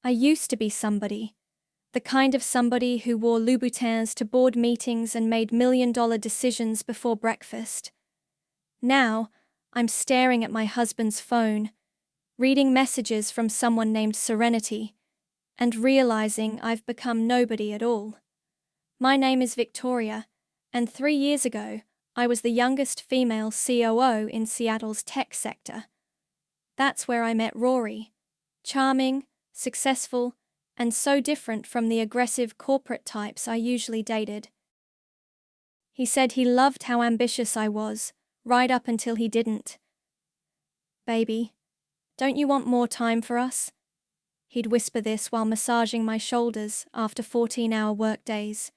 I used to be somebody. The kind of somebody who wore Louboutins to board meetings and made million-dollar decisions before breakfast. Now, I'm staring at my husband's phone, reading messages from someone named Serenity, and realizing I've become nobody at all. My name is Victoria, and 3 years ago, I was the youngest female COO in Seattle's tech sector. That's where I met Rory. Charming, successful, and so different from the aggressive corporate types I usually dated. He said he loved how ambitious I was, right up until he didn't. "Baby, don't you want more time for us?" He'd whisper this while massaging my shoulders after 14-hour workdays.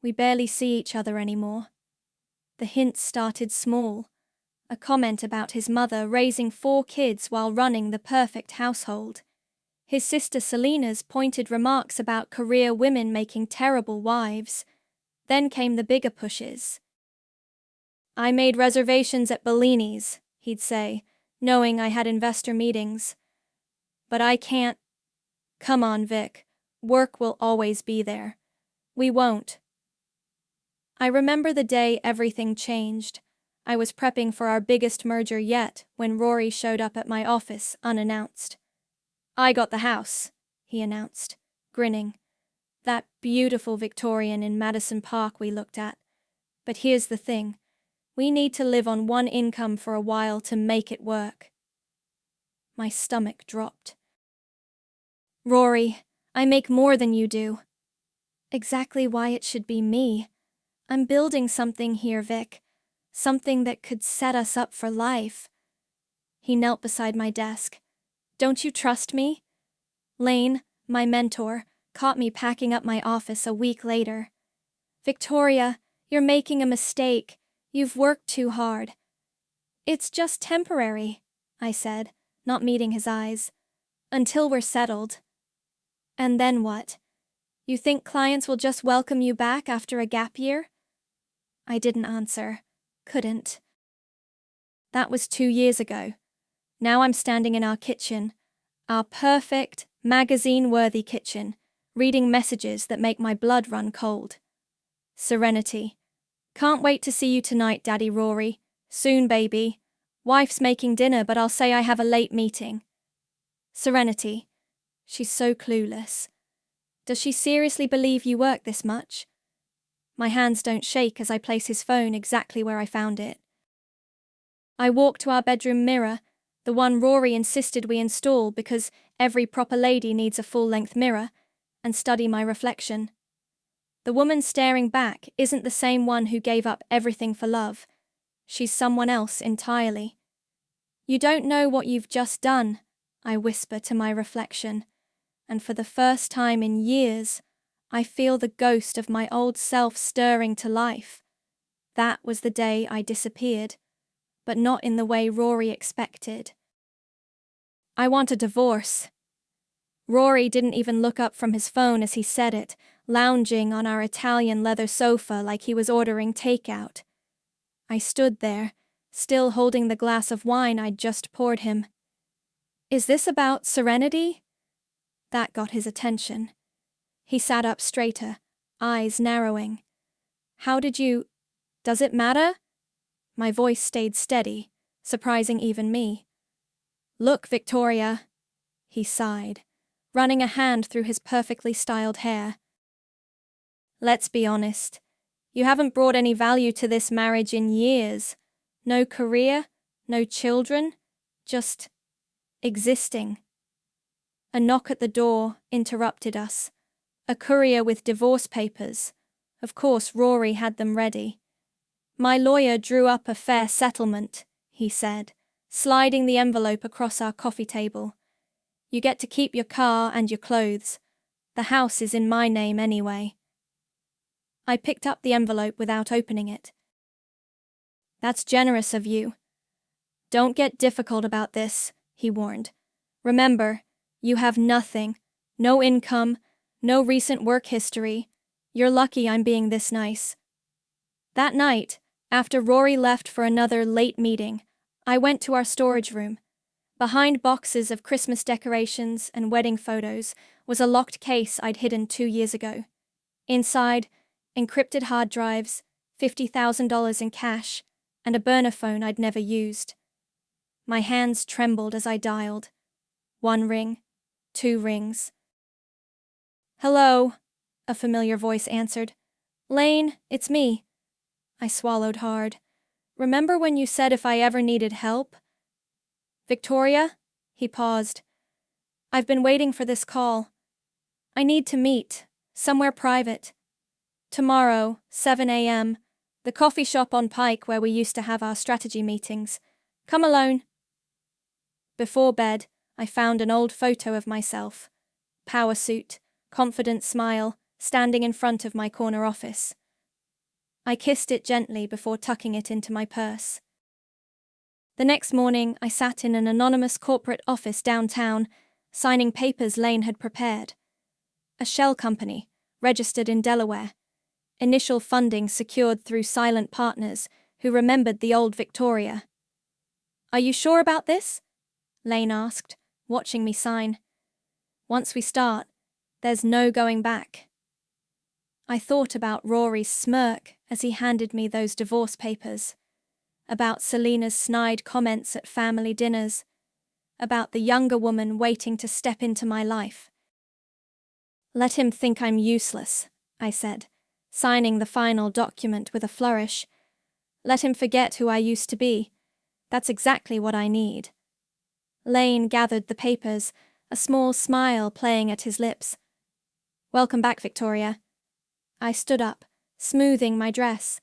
We barely see each other anymore. The hints started small. A comment about his mother raising 4 kids while running the perfect household. His sister Selena's pointed remarks about career women making terrible wives. Then came the bigger pushes. "I made reservations at Bellini's," he'd say, knowing I had investor meetings. "But I can't." "Come on, Vic. Work will always be there." "We won't." I remember the day everything changed. I was prepping for our biggest merger yet when Rory showed up at my office unannounced. "I got the house," he announced, grinning. "That beautiful Victorian in Madison Park we looked at. But here's the thing. We need to live on one income for a while to make it work." My stomach dropped. "Rory, I make more than you do." Exactly why it should be me. I'm building something here, Vic. Something that could set us up for life. He knelt beside my desk. "Don't you trust me?" Lane, my mentor, caught me packing up my office a week later. "Victoria, you're making a mistake. You've worked too hard." "It's just temporary," I said, not meeting his eyes. "Until we're settled." "And then what? You think clients will just welcome you back after a gap year?" I didn't answer. Couldn't. That was 2 years ago. Now I'm standing in our kitchen, our perfect, magazine-worthy kitchen, reading messages that make my blood run cold. Serenity. "Can't wait to see you tonight, Daddy Rory. Soon, baby. Wife's making dinner, but I'll say I have a late meeting." Serenity. She's so clueless. "Does she seriously believe you work this much?" My hands don't shake as I place his phone exactly where I found it. I walk to our bedroom mirror, the one Rory insisted we install because every proper lady needs a full-length mirror, and study my reflection. The woman staring back isn't the same one who gave up everything for love. She's someone else entirely. "You don't know what you've just done," I whisper to my reflection, and for the first time in years, I feel the ghost of my old self stirring to life. That was the day I disappeared, but not in the way Rory expected. "I want a divorce." Rory didn't even look up from his phone as he said it, lounging on our Italian leather sofa like he was ordering takeout. I stood there, still holding the glass of wine I'd just poured him. "Is this about Serenity?" That got his attention. He sat up straighter, eyes narrowing. Does it matter?" My voice stayed steady, surprising even me. "Look, Victoria," he sighed, running a hand through his perfectly styled hair. "Let's be honest. You haven't brought any value to this marriage in years. No career, no children, just existing." A knock at the door interrupted us. A courier with divorce papers. Of course, Rory had them ready. "My lawyer drew up a fair settlement," he said, sliding the envelope across our coffee table. "You get to keep your car and your clothes. The house is in my name anyway." I picked up the envelope without opening it. "That's generous of you." "Don't get difficult about this," he warned. "Remember, you have nothing. No income, no recent work history. You're lucky I'm being this nice." That night, after Rory left for another late meeting, I went to our storage room. Behind boxes of Christmas decorations and wedding photos was a locked case I'd hidden 2 years ago. Inside, encrypted hard drives, $50,000 in cash, and a burner phone I'd never used. My hands trembled as I dialed. 1 ring, 2 rings. "Hello," a familiar voice answered. "Lane, it's me." I swallowed hard. "Remember when you said if I ever needed help?" "Victoria?" He paused. "I've been waiting for this call. I need to meet, somewhere private. Tomorrow, 7 a.m., the coffee shop on Pike where we used to have our strategy meetings. Come alone." Before bed, I found an old photo of myself. Power suit, confident smile, standing in front of my corner office. I kissed it gently before tucking it into my purse. The next morning, I sat in an anonymous corporate office downtown, signing papers Lane had prepared. A shell company, registered in Delaware. Initial funding secured through silent partners who remembered the old Victoria. "Are you sure about this?" Lane asked, watching me sign. "Once we start, there's no going back." I thought about Rory's smirk as he handed me those divorce papers, about Selena's snide comments at family dinners, about the younger woman waiting to step into my life. "Let him think I'm useless," I said, signing the final document with a flourish. "Let him forget who I used to be. That's exactly what I need." Lane gathered the papers, a small smile playing at his lips. "Welcome back, Victoria." I stood up, smoothing my dress,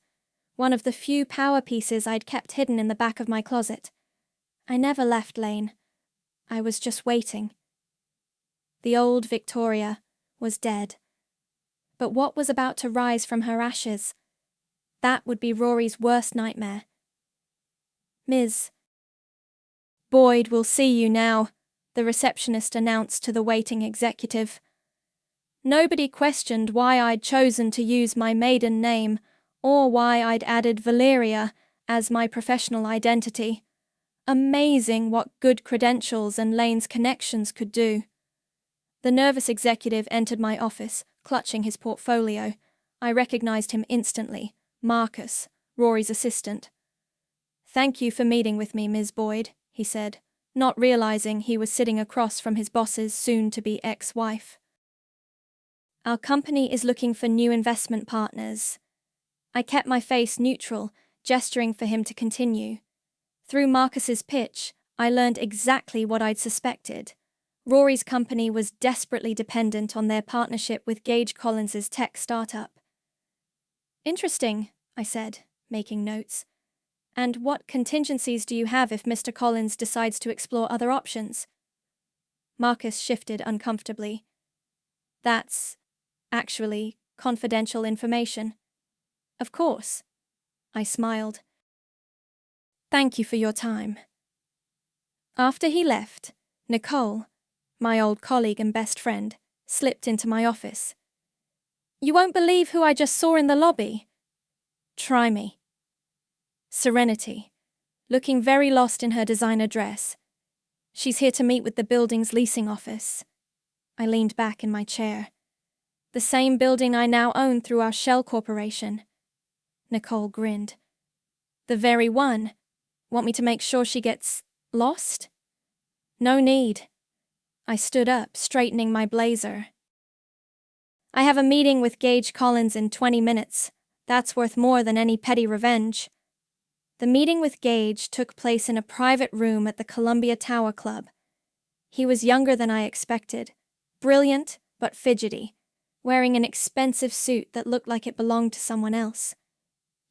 one of the few power pieces I'd kept hidden in the back of my closet. I never left Lane. I was just waiting. The old Victoria was dead. But what was about to rise from her ashes? That would be Rory's worst nightmare. "Ms. Boyd will see you now," the receptionist announced to the waiting executive. Nobody questioned why I'd chosen to use my maiden name or why I'd added Valeria as my professional identity. Amazing what good credentials and Lane's connections could do. The nervous executive entered my office, clutching his portfolio. I recognized him instantly. Marcus, Rory's assistant. "Thank you for meeting with me, Ms. Boyd," he said, not realizing he was sitting across from his boss's soon-to-be ex-wife. "Our company is looking for new investment partners." I kept my face neutral, gesturing for him to continue. Through Marcus's pitch, I learned exactly what I'd suspected. Rory's company was desperately dependent on their partnership with Gage Collins's tech startup. "Interesting," I said, making notes. "And what contingencies do you have if Mr. Collins decides to explore other options?" Marcus shifted uncomfortably. "That's, actually, confidential information." "Of course." I smiled. "Thank you for your time." After he left, Nicole, my old colleague and best friend, slipped into my office. "You won't believe who I just saw in the lobby." "Try me." Serenity, looking very lost in her designer dress. "She's here to meet with the building's leasing office." I leaned back in my chair. "The same building I now own through our shell corporation." Nicole grinned. "The very one. Want me to make sure she gets lost?" "No need." I stood up, straightening my blazer. "I have a meeting with Gage Collins in 20 minutes. That's worth more than any petty revenge." The meeting with Gage took place in a private room at the Columbia Tower Club. He was younger than I expected, brilliant but fidgety, wearing an expensive suit that looked like it belonged to someone else.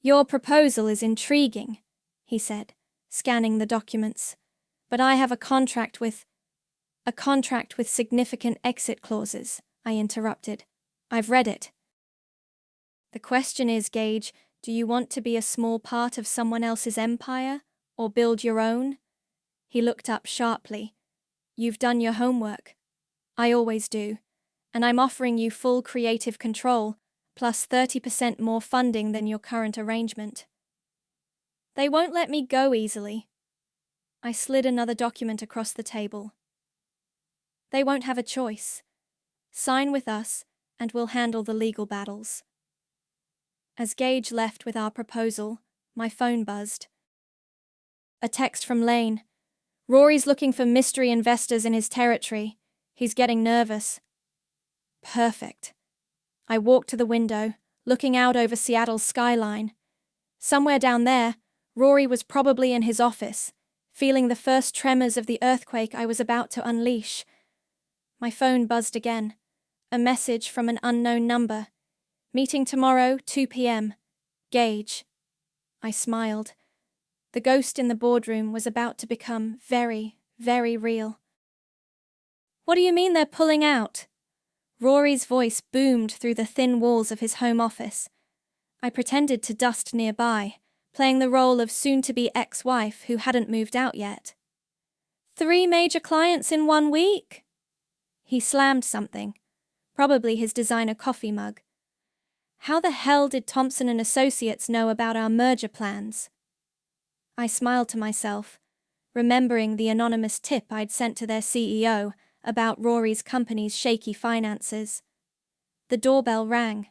"Your proposal is intriguing," he said, scanning the documents. "But I have a contract with significant exit clauses," I interrupted. "I've read it." "The question is, Gage, do you want to be a small part of someone else's empire, or build your own?" He looked up sharply. "You've done your homework." "I always do. And I'm offering you full creative control, plus 30% more funding than your current arrangement." "They won't let me go easily." I slid another document across the table. They won't have a choice. Sign with us, and we'll handle the legal battles. As Gage left with our proposal, my phone buzzed. A text from Lane. Rory's looking for mystery investors in his territory. He's getting nervous. Perfect. I walked to the window, looking out over Seattle's skyline. Somewhere down there, Rory was probably in his office, feeling the first tremors of the earthquake I was about to unleash. My phone buzzed again. A message from an unknown number. Meeting tomorrow, 2 p.m. Gage. I smiled. The ghost in the boardroom was about to become very, very real. What do you mean they're pulling out? Rory's voice boomed through the thin walls of his home office. I pretended to dust nearby, playing the role of soon-to-be ex-wife who hadn't moved out yet. 3 major clients in 1 week? He slammed something, probably his designer coffee mug. How the hell did Thompson and Associates know about our merger plans? I smiled to myself, remembering the anonymous tip I'd sent to their CEO about Rory's company's shaky finances. The doorbell rang.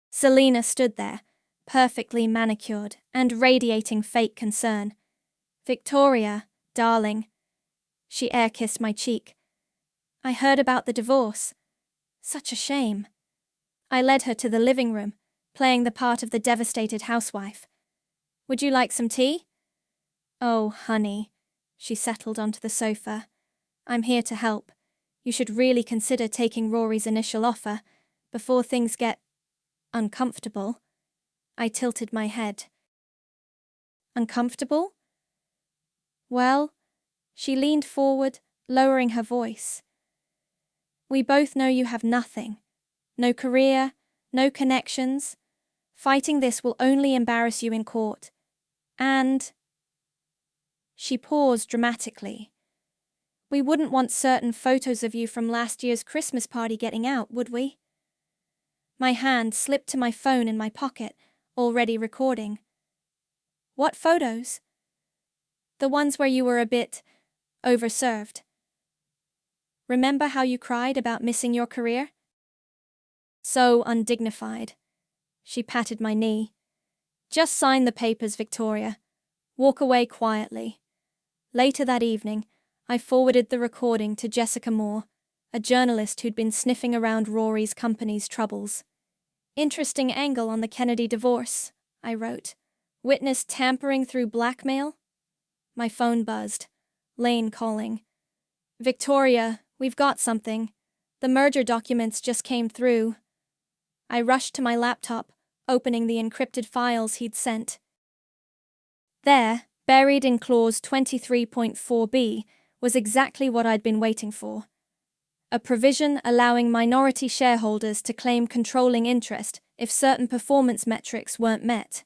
Selena stood there, perfectly manicured and radiating fake concern. Victoria, darling. She air-kissed my cheek. I heard about the divorce. Such a shame. I led her to the living room, playing the part of the devastated housewife. Would you like some tea? Oh, honey. She settled onto the sofa. I'm here to help. You should really consider taking Rory's initial offer before things get uncomfortable. I tilted my head. Uncomfortable? Well, she leaned forward, lowering her voice. We both know you have nothing. No career, no connections. Fighting this will only embarrass you in court. And... She paused dramatically. We wouldn't want certain photos of you from last year's Christmas party getting out, would we? My hand slipped to my phone in my pocket, already recording. What photos? The ones where you were a bit overserved. Remember how you cried about missing your career? So undignified. She patted my knee. Just sign the papers, Victoria. Walk away quietly. Later that evening, I forwarded the recording to Jessica Moore, a journalist who'd been sniffing around Rory's company's troubles. Interesting angle on the Kennedy divorce, I wrote. Witness tampering through blackmail? My phone buzzed. Lane calling. Victoria, we've got something. The merger documents just came through. I rushed to my laptop, opening the encrypted files he'd sent. There, buried in clause 23.4b, was exactly what I'd been waiting for. A provision allowing minority shareholders to claim controlling interest if certain performance metrics weren't met.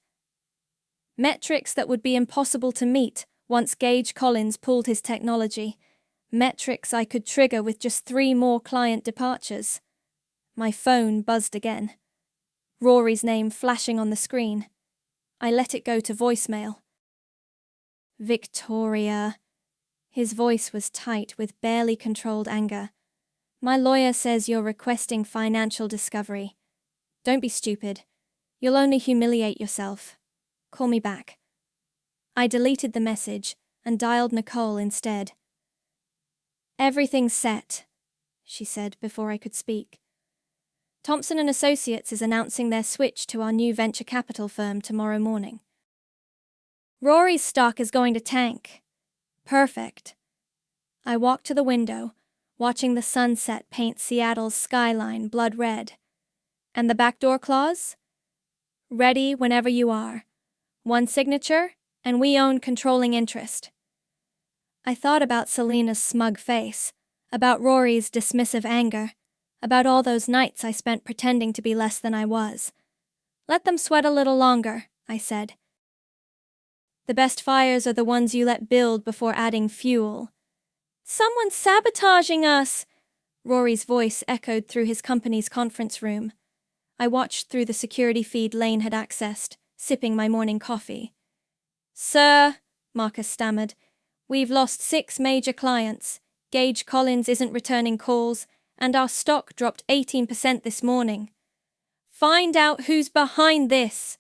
Metrics that would be impossible to meet once Gage Collins pulled his technology. Metrics I could trigger with just 3 more client departures. My phone buzzed again. Rory's name flashing on the screen. I let it go to voicemail. Victoria. His voice was tight with barely controlled anger. My lawyer says you're requesting financial discovery. Don't be stupid. You'll only humiliate yourself. Call me back. I deleted the message and dialed Nicole instead. Everything's set, she said before I could speak. Thompson and Associates is announcing their switch to our new venture capital firm tomorrow morning. Rory's stock is going to tank. Perfect. I walked to the window, watching the sunset paint Seattle's skyline blood red. And the backdoor clause? Ready whenever you are. 1 signature, and we own controlling interest. I thought about Selena's smug face, about Rory's dismissive anger, about all those nights I spent pretending to be less than I was. Let them sweat a little longer, I said. The best fires are the ones you let build before adding fuel. Someone's sabotaging us! Rory's voice echoed through his company's conference room. I watched through the security feed Lane had accessed, sipping my morning coffee. Sir, Marcus stammered, We've lost 6 major clients, Gage Collins isn't returning calls, and our stock dropped 18% this morning. Find out who's behind this!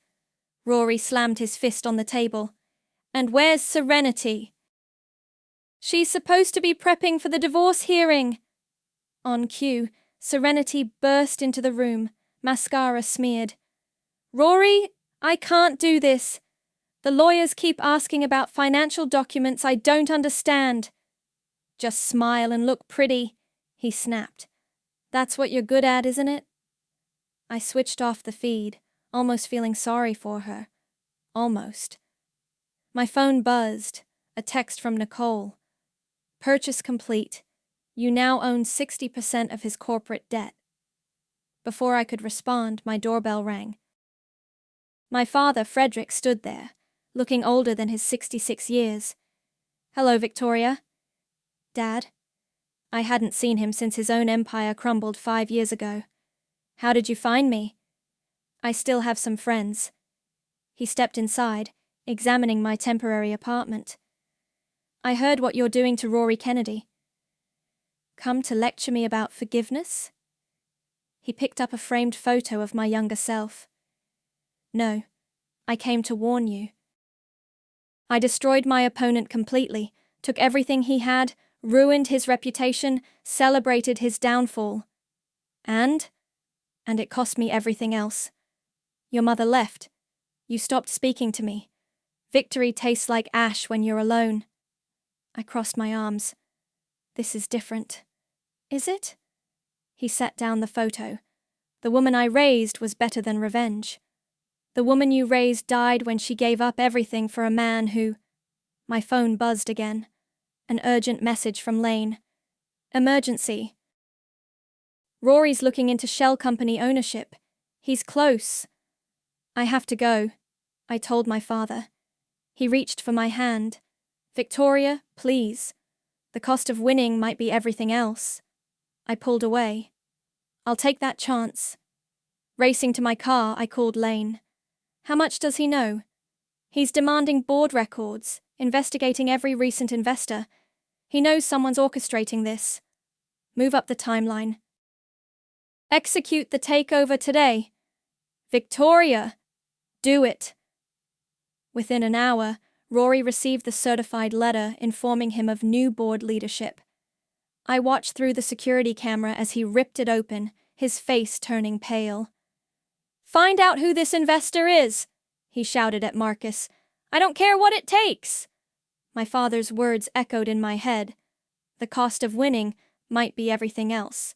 Rory slammed his fist on the table. And where's Serenity? She's supposed to be prepping for the divorce hearing. On cue, Serenity burst into the room, mascara smeared. Rory, I can't do this. The lawyers keep asking about financial documents I don't understand. Just smile and look pretty, he snapped. That's what you're good at, isn't it? I switched off the feed, almost feeling sorry for her. Almost. My phone buzzed, a text from Nicole. Purchase complete. You now own 60% of his corporate debt. Before I could respond, my doorbell rang. My father, Frederick, stood there, looking older than his 66 years. Hello, Victoria. Dad? I hadn't seen him since his own empire crumbled 5 years ago. How did you find me? I still have some friends. He stepped inside, examining my temporary apartment. I heard what you're doing to Rory Kennedy. Come to lecture me about forgiveness? He picked up a framed photo of my younger self. No, I came to warn you. I destroyed my opponent completely, took everything he had, ruined his reputation, celebrated his downfall. And it cost me everything else. Your mother left. You stopped speaking to me. Victory tastes like ash when you're alone. I crossed my arms. This is different. Is it? He set down the photo. The woman I raised was better than revenge. The woman you raised died when she gave up everything for a man who... My phone buzzed again. An urgent message from Lane. Emergency. Rory's looking into shell company ownership. He's close. I have to go, I told my father. He reached for my hand. Victoria, please. The cost of winning might be everything else. I pulled away. I'll take that chance. Racing to my car, I called Lane. How much does he know? He's demanding board records, investigating every recent investor. He knows someone's orchestrating this. Move up the timeline. Execute the takeover today. Victoria! Do it! Within an hour, Rory received the certified letter informing him of new board leadership. I watched through the security camera as he ripped it open, his face turning pale. Find out who this investor is, he shouted at Marcus. I don't care what it takes. My father's words echoed in my head. The cost of winning might be everything else.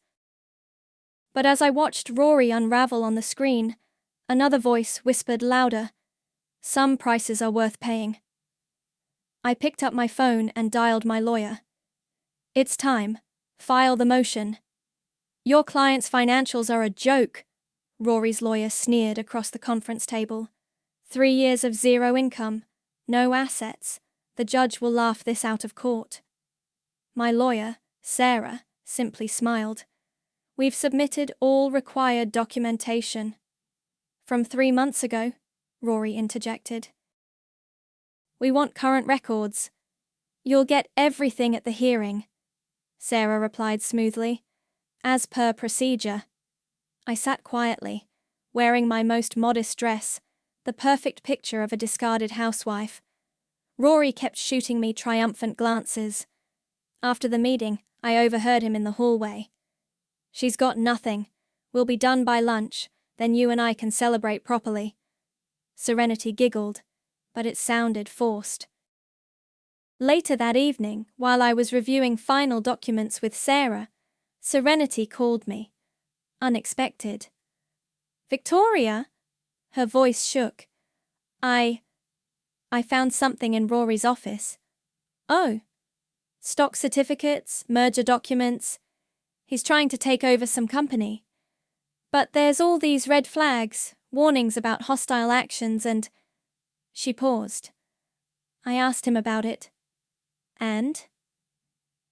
But as I watched Rory unravel on the screen, another voice whispered louder. Some prices are worth paying. I picked up my phone and dialed my lawyer. It's time. File the motion. Your client's financials are a joke, Rory's lawyer sneered across the conference table. 3 years of zero income, no assets. The judge will laugh this out of court. My lawyer, Sarah, simply smiled. We've submitted all required documentation. From 3 months ago, Rory interjected. We want current records. You'll get everything at the hearing, Sarah replied smoothly. As per procedure. I sat quietly, wearing my most modest dress, the perfect picture of a discarded housewife. Rory kept shooting me triumphant glances. After the meeting, I overheard him in the hallway. She's got nothing. We'll be done by lunch, then you and I can celebrate properly. Serenity giggled, but it sounded forced. Later that evening, while I was reviewing final documents with Sarah, Serenity called me. Unexpected. Victoria? Her voice shook. I found something in Rory's office. Oh. Stock certificates, merger documents. He's trying to take over some company. But there's all these red flags, warnings about hostile actions and... She paused. I asked him about it. And?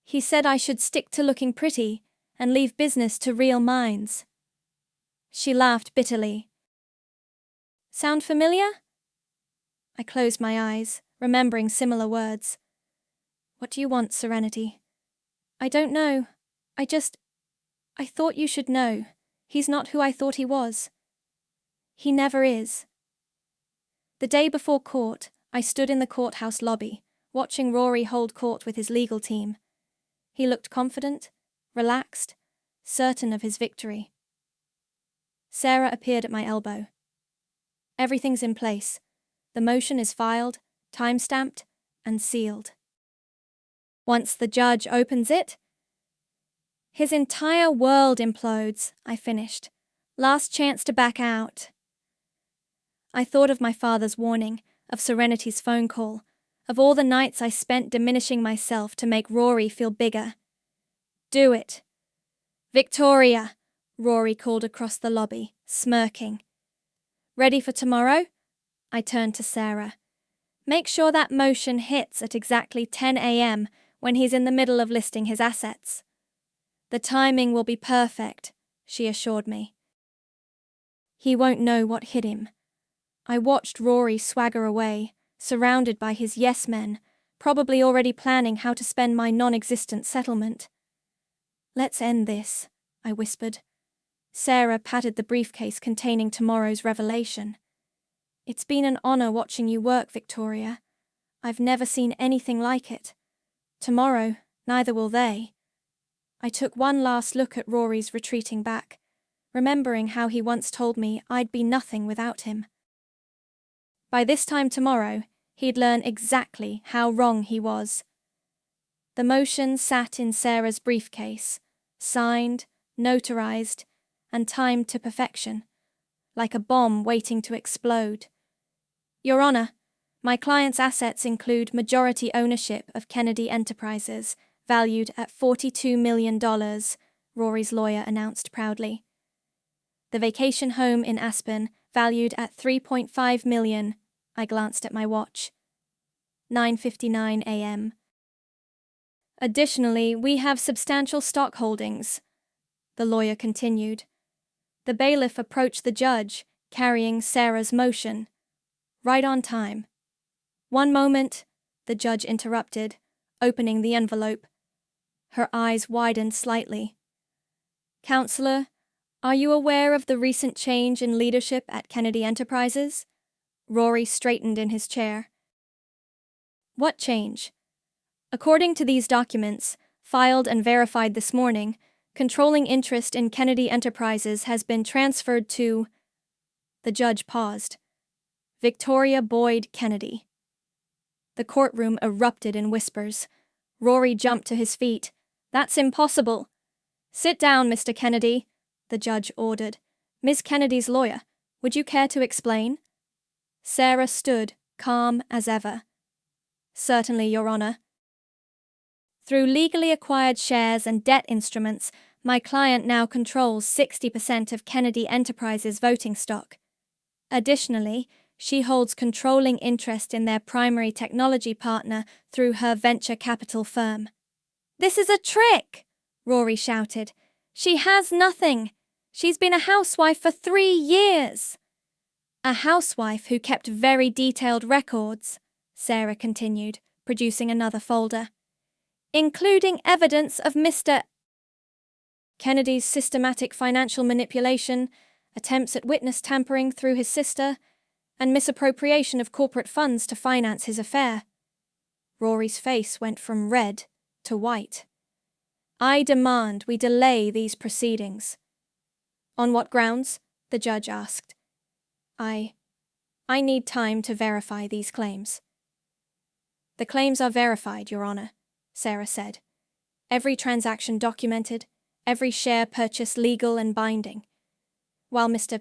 He said I should stick to looking pretty and leave business to real minds. She laughed bitterly. Sound familiar? I closed my eyes, remembering similar words. What do you want, Serenity? I don't know. I thought you should know. He's not who I thought he was. He never is. The day before court, I stood in the courthouse lobby, watching Rory hold court with his legal team. He looked confident, relaxed, certain of his victory. Sarah appeared at my elbow. Everything's in place. The motion is filed, time-stamped, and sealed. Once the judge opens it, his entire world implodes, I finished. Last chance to back out. I thought of my father's warning, of Serenity's phone call, of all the nights I spent diminishing myself to make Rory feel bigger. Do it. Victoria, Rory called across the lobby, smirking. Ready for tomorrow? I turned to Sarah. Make sure that motion hits at exactly 10 a.m. when he's in the middle of listing his assets. The timing will be perfect, she assured me. He won't know what hit him. I watched Rory swagger away, surrounded by his yes-men, probably already planning how to spend my non-existent settlement. Let's end this, I whispered. Sarah patted the briefcase containing tomorrow's revelation. It's been an honor watching you work, Victoria. I've never seen anything like it. Tomorrow, neither will they. I took one last look at Rory's retreating back, remembering how he once told me I'd be nothing without him. By this time tomorrow, he'd learn exactly how wrong he was. The motion sat in Sarah's briefcase, signed, notarized, and timed to perfection, like a bomb waiting to explode. Your Honor, my client's assets include majority ownership of Kennedy Enterprises, valued at $42 million, Rory's lawyer announced proudly. The vacation home in Aspen, valued at $3.5 million, I glanced at my watch. 9:59 a.m. Additionally, we have substantial stock holdings, the lawyer continued. The bailiff approached the judge, carrying Sarah's motion. Right on time. One moment, the judge interrupted, opening the envelope. Her eyes widened slightly. Counselor, are you aware of the recent change in leadership at Kennedy Enterprises? Rory straightened in his chair. What change? According to these documents, filed and verified this morning, controlling interest in Kennedy Enterprises has been transferred to... The judge paused. Victoria Boyd Kennedy. The courtroom erupted in whispers. Rory jumped to his feet. That's impossible. Sit down, Mr. Kennedy, the judge ordered. Ms. Kennedy's lawyer, would you care to explain? Sarah stood, calm as ever. Certainly, Your Honor. Through legally acquired shares and debt instruments, my client now controls 60% of Kennedy Enterprises' voting stock. Additionally, she holds controlling interest in their primary technology partner through her venture capital firm. This is a trick, Rory shouted. She has nothing. She's been a housewife for 3 years. A housewife who kept very detailed records, Sarah continued, producing another folder, including evidence of Mr. Kennedy's systematic financial manipulation, attempts at witness tampering through his sister, and misappropriation of corporate funds to finance his affair. Rory's face went from red to white. I demand we delay these proceedings. On what grounds? The judge asked. I need time to verify these claims. The claims are verified, Your Honor, Sarah said. Every transaction documented, every share purchase legal and binding. While Mr.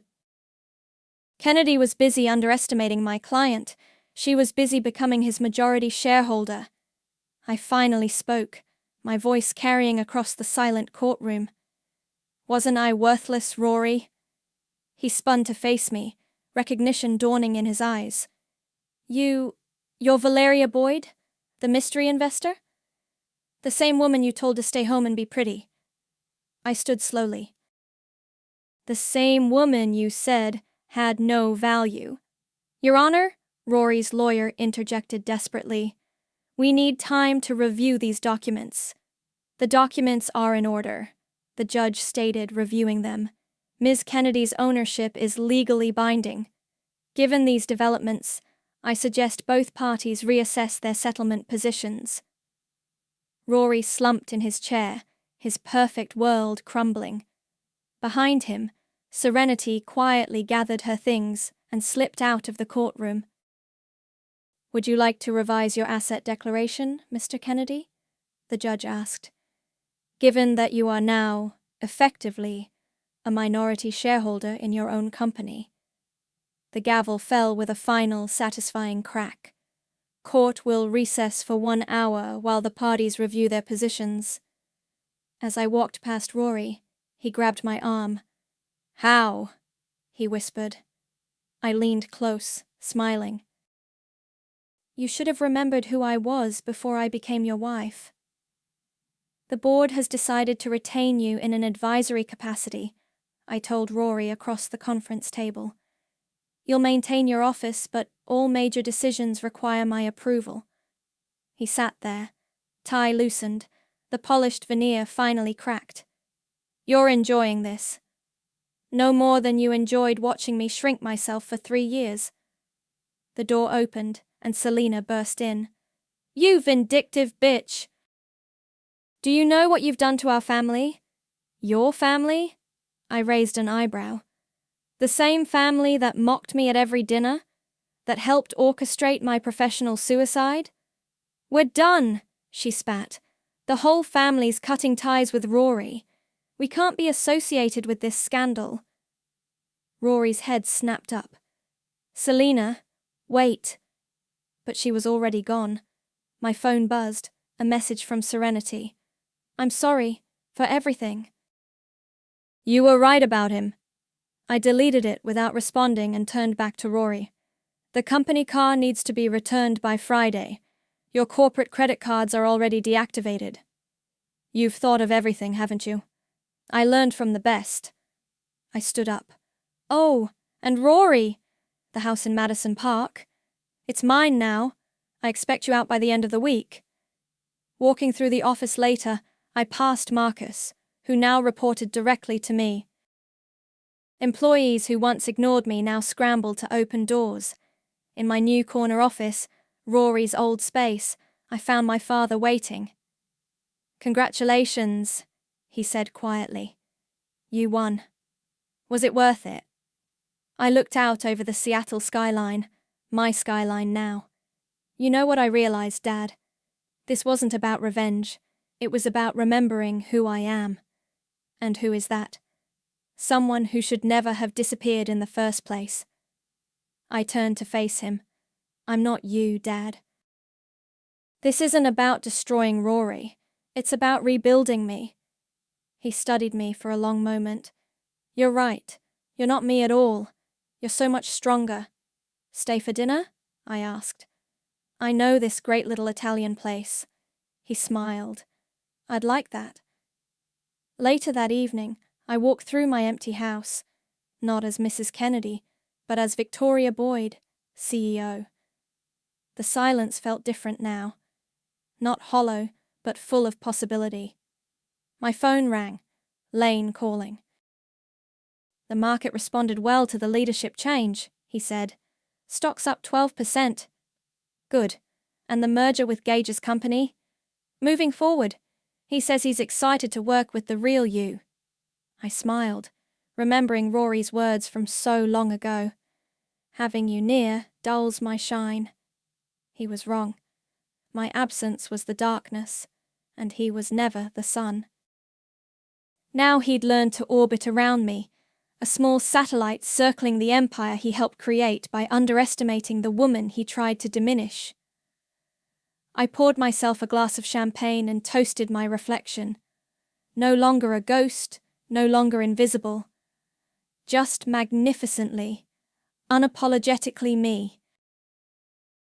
Kennedy was busy underestimating my client, she was busy becoming his majority shareholder. I finally spoke, my voice carrying across the silent courtroom. Wasn't I worthless, Rory? He spun to face me, recognition dawning in his eyes. You're Valeria Boyd, the mystery investor? The same woman you told to stay home and be pretty. I stood slowly. The same woman you said had no value. Your Honor, Rory's lawyer interjected desperately. We need time to review these documents. The documents are in order, the judge stated, reviewing them. Ms. Kennedy's ownership is legally binding. Given these developments, I suggest both parties reassess their settlement positions. Rory slumped in his chair, his perfect world crumbling. Behind him, Serenity quietly gathered her things and slipped out of the courtroom. "Would you like to revise your asset declaration, Mr. Kennedy?" the judge asked. "Given that you are now, effectively, a minority shareholder in your own company." The gavel fell with a final, satisfying crack. "Court will recess for 1 hour while the parties review their positions." As I walked past Rory, he grabbed my arm. "How?" he whispered. I leaned close, smiling. "You should have remembered who I was before I became your wife. The board has decided to retain you in an advisory capacity," I told Rory across the conference table. "You'll maintain your office, but all major decisions require my approval." He sat there, tie loosened, the polished veneer finally cracked. "You're enjoying this. No more than you enjoyed watching me shrink myself for 3 years. The door opened, and Selina burst in. "You vindictive bitch! Do you know what you've done to our family? Your family?" I raised an eyebrow. "The same family that mocked me at every dinner? That helped orchestrate my professional suicide? We're done," she spat. "The whole family's cutting ties with Rory. We can't be associated with this scandal." Rory's head snapped up. "Selina, wait." But she was already gone. My phone buzzed, a message from Serenity. "I'm sorry for everything." "You were right about him." I deleted it without responding and turned back to Rory. "The company car needs to be returned by Friday. Your corporate credit cards are already deactivated." "You've thought of everything, haven't you? I learned from the best." I stood up. "Oh, and Rory! The house in Madison Park. It's mine now. I expect you out by the end of the week." Walking through the office later, I passed Marcus, who now reported directly to me. Employees who once ignored me now scrambled to open doors. In my new corner office, Rory's old space, I found my father waiting. "Congratulations," he said quietly. "You won. Was it worth it?" I looked out over the Seattle skyline, my skyline now. "You know what I realized, Dad? This wasn't about revenge. It was about remembering who I am." "And who is that?" "Someone who should never have disappeared in the first place." I turned to face him. "I'm not you, Dad. This isn't about destroying Rory. It's about rebuilding me." He studied me for a long moment. "You're right. You're not me at all. You're so much stronger." "Stay for dinner?" I asked. "I know this great little Italian place." He smiled. "I'd like that." Later that evening, I walked through my empty house, not as Mrs. Kennedy, but as Victoria Boyd, CEO. The silence felt different now. Not hollow, but full of possibility. My phone rang, Lane calling. "The market responded well to the leadership change," he said. "Stock's up 12%. "Good. And the merger with Gage's company?" "Moving forward. He says he's excited to work with the real you." I smiled, remembering Rory's words from so long ago. "Having you near dulls my shine." He was wrong. My absence was the darkness, and he was never the sun. Now he'd learned to orbit around me, a small satellite circling the empire he helped create by underestimating the woman he tried to diminish. I poured myself a glass of champagne and toasted my reflection. No longer a ghost, no longer invisible. Just magnificently, unapologetically me.